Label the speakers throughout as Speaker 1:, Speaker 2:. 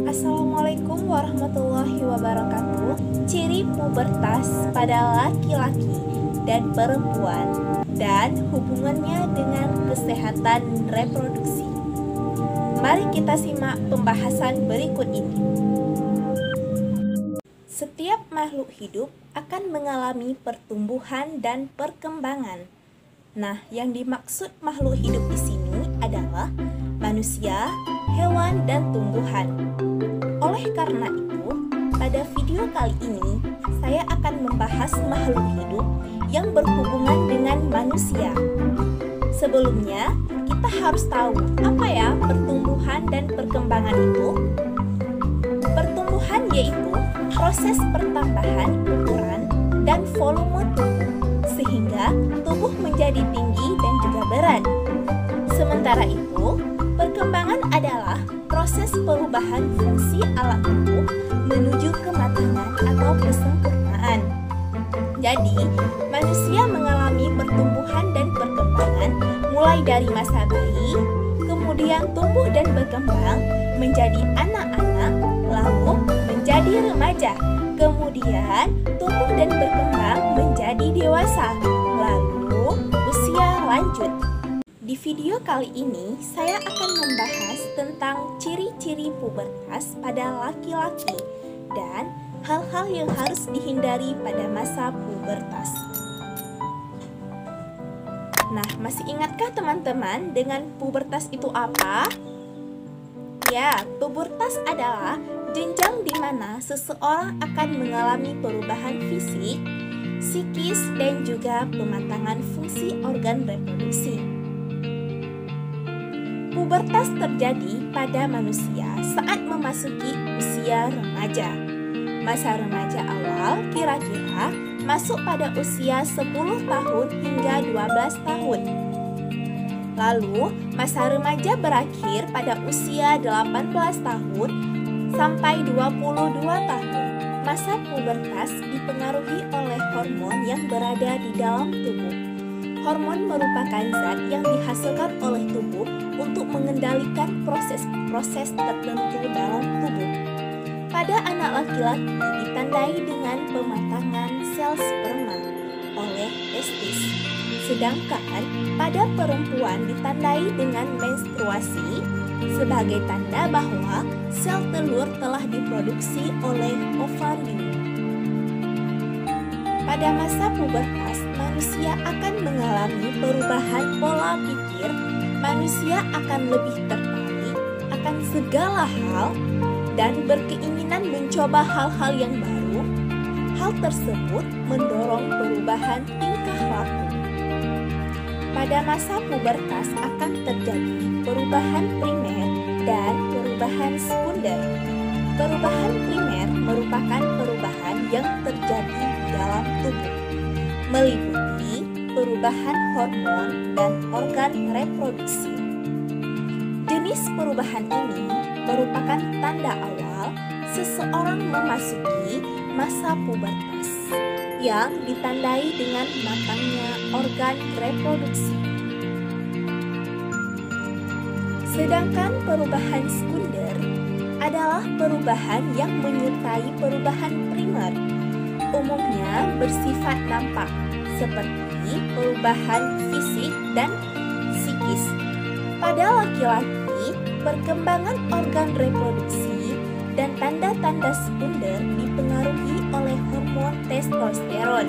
Speaker 1: Assalamualaikum warahmatullahi wabarakatuh. Ciri pubertas pada laki-laki dan perempuan dan hubungannya dengan kesehatan reproduksi. Mari kita simak pembahasan berikut ini. Setiap makhluk hidup akan mengalami pertumbuhan dan perkembangan. Nah, yang dimaksud makhluk hidup di sini adalah manusia, hewan, dan tumbuhan. Oleh karena itu, pada video kali ini, saya akan membahas makhluk hidup yang berhubungan dengan manusia. Sebelumnya, kita harus tahu apa ya pertumbuhan dan perkembangan itu. Pertumbuhan yaitu proses pertambahan ukuran dan volume tubuh, sehingga tubuh menjadi tinggi dan juga berat. Sementara itu, perkembangan adalah proses perubahan fungsi alat tubuh menuju kematangan atau kesempurnaan. Jadi, manusia mengalami pertumbuhan dan perkembangan mulai dari masa bayi, kemudian tumbuh dan berkembang menjadi anak-anak, lalu menjadi remaja, kemudian tumbuh dan berkembang menjadi dewasa, lalu usia lanjut. Di video kali ini, saya akan membahas tentang ciri-ciri pubertas pada laki-laki dan hal-hal yang harus dihindari pada masa pubertas. Nah, masih ingatkah teman-teman dengan pubertas itu apa? Ya, pubertas adalah jenjang di mana seseorang akan mengalami perubahan fisik, psikis, dan juga pematangan fungsi organ reproduksi. Pubertas terjadi pada manusia saat memasuki usia remaja. Masa remaja awal kira-kira masuk pada usia 10 tahun hingga 12 tahun. Lalu, masa remaja berakhir pada usia 18 tahun sampai 22 tahun. Masa pubertas dipengaruhi oleh hormon yang berada di dalam tubuh. Hormon merupakan zat yang dihasilkan oleh tubuh untuk mengendalikan proses-proses tertentu dalam tubuh. Pada anak laki-laki ditandai dengan pematangan sel sperma oleh testis, sedangkan pada perempuan ditandai dengan menstruasi sebagai tanda bahwa sel telur telah diproduksi oleh ovarium. Pada masa pubertas, manusia akan mengalami perubahan pola pikir. Manusia akan lebih tertarik akan segala hal dan berkeinginan mencoba hal-hal yang baru. Hal tersebut mendorong perubahan tingkah laku. Pada masa pubertas akan terjadi perubahan primer dan perubahan sekunder. Perubahan primer merupakan perubahan yang terjadi di dalam tubuh, meliputi perubahan hormon dan organ reproduksi. Jenis perubahan ini merupakan tanda awal seseorang memasuki masa pubertas yang ditandai dengan matangnya organ reproduksi. Sedangkan perubahan sekunder adalah perubahan yang menyertai perubahan primer, umumnya bersifat nampak, seperti perubahan fisik dan psikis. Pada laki-laki, perkembangan organ reproduksi dan tanda-tanda sekunder dipengaruhi oleh hormon testosteron.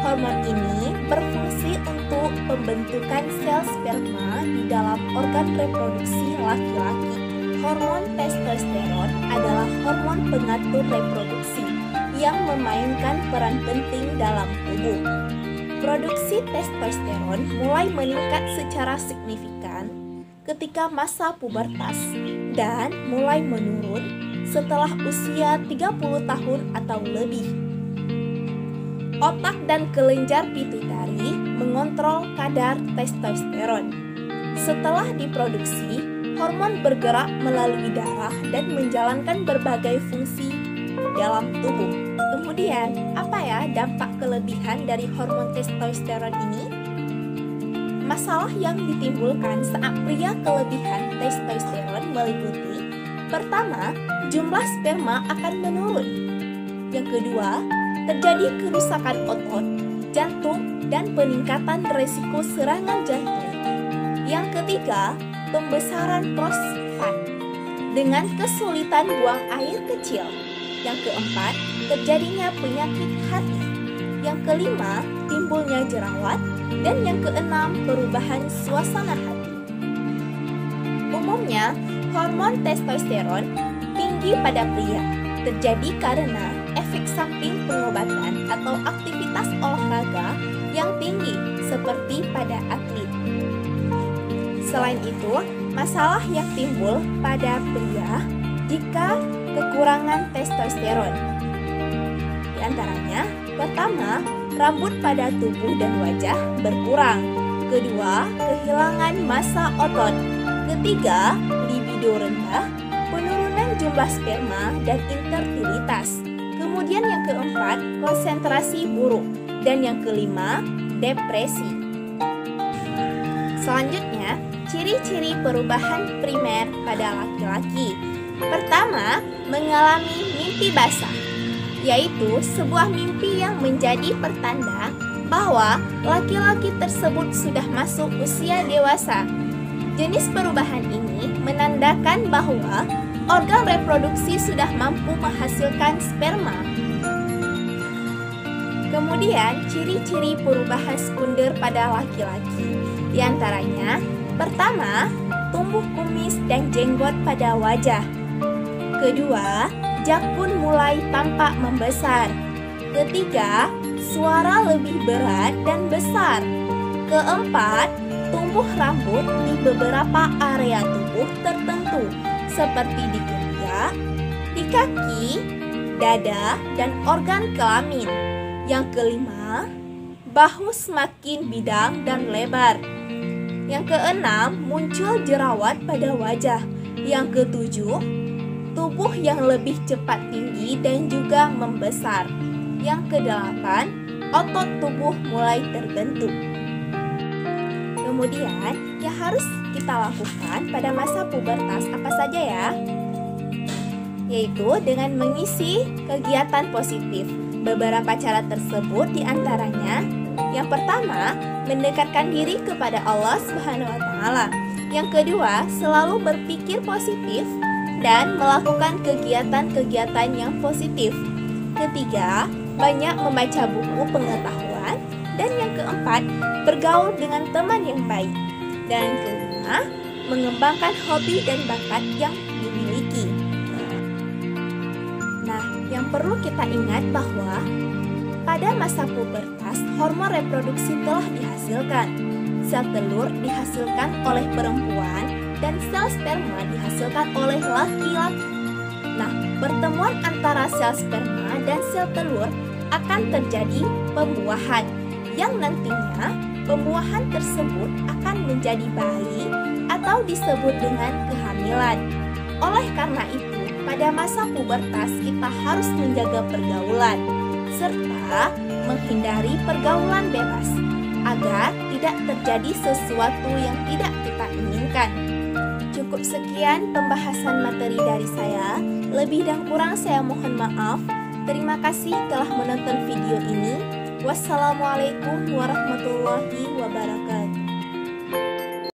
Speaker 1: Hormon ini berfungsi untuk pembentukan sel sperma di dalam organ reproduksi laki-laki. Hormon testosteron adalah hormon pengatur reproduksi yang memainkan peran penting dalam tubuh. Produksi testosteron mulai meningkat secara signifikan ketika masa pubertas dan mulai menurun setelah usia 30 tahun atau lebih. Otak dan kelenjar pituitari mengontrol kadar testosteron. Setelah diproduksi, hormon bergerak melalui darah dan menjalankan berbagai fungsi dalam tubuh. Kemudian, apa ya dampak kelebihan dari hormon testosteron ini? masalah yang ditimbulkan saat pria kelebihan testosteron meliputi: pertama, jumlah sperma akan menurun. Yang kedua, terjadi kerusakan otot, jantung, dan peningkatan resiko serangan jantung. Yang ketiga, pembesaran prostat dengan kesulitan buang air kecil. Yang keempat, terjadinya penyakit hati. Yang kelima, timbulnya jerawat. Dan yang keenam, perubahan suasana hati. Umumnya, hormon testosteron tinggi pada pria terjadi karena efek samping pengobatan atau aktivitas olahraga yang tinggi seperti pada atlet. Selain itu, masalah yang timbul pada pria jika kekurangan testosteron. Di antaranya, pertama, rambut pada tubuh dan wajah berkurang. Kedua, kehilangan massa otot. Ketiga, libido rendah, penurunan jumlah sperma dan infertilitas. Kemudian yang keempat, konsentrasi buruk. Dan yang kelima, depresi. Selanjutnya, ciri-ciri perubahan primer pada laki-laki. Pertama, mengalami mimpi basah, yaitu sebuah mimpi yang menjadi pertanda bahwa laki-laki tersebut sudah masuk usia dewasa. Jenis perubahan ini menandakan bahwa organ reproduksi sudah mampu menghasilkan sperma. Kemudian, ciri-ciri perubahan sekunder pada laki-laki. Di antaranya, pertama, tumbuh kumis dan jenggot pada wajah. Kedua, jakun mulai tampak membesar. Ketiga, suara lebih berat dan besar. Keempat, tumbuh rambut di beberapa area tubuh tertentu, seperti di ketiak, di kaki, dada, dan organ kelamin. Yang kelima, bahu semakin bidang dan lebar. Yang keenam, muncul jerawat pada wajah. Yang ketujuh, tubuh yang lebih cepat tinggi dan juga membesar. Yang kedelapan, otot tubuh mulai terbentuk. Kemudian, yang harus kita lakukan pada masa pubertas apa saja ya? Yaitu dengan mengisi kegiatan positif. Beberapa cara tersebut diantaranya, yang pertama, mendekatkan diri kepada Allah Subhanahu wa Ta'ala. Yang kedua, selalu berpikir positif dan melakukan kegiatan-kegiatan yang positif. Ketiga, banyak membaca buku pengetahuan. Dan yang keempat, bergaul dengan teman yang baik. Dan kelima, mengembangkan hobi dan bakat yang dimiliki. Nah, yang perlu kita ingat bahwa pada masa pubertas, hormon reproduksi telah dihasilkan. Sel telur dihasilkan oleh perempuan dan sel sperma dihasilkan oleh laki-laki. Nah, pertemuan antara sel sperma dan sel telur akan terjadi pembuahan, yang nantinya pembuahan tersebut akan menjadi bayi atau disebut dengan kehamilan. Oleh karena itu, pada masa pubertas kita harus menjaga pergaulan serta menghindari pergaulan bebas agar tidak terjadi sesuatu yang tidak kita inginkan. Cukup sekian pembahasan materi dari saya. Lebih dan kurang saya mohon maaf. Terima kasih telah menonton video ini. Wassalamualaikum warahmatullahi wabarakatuh.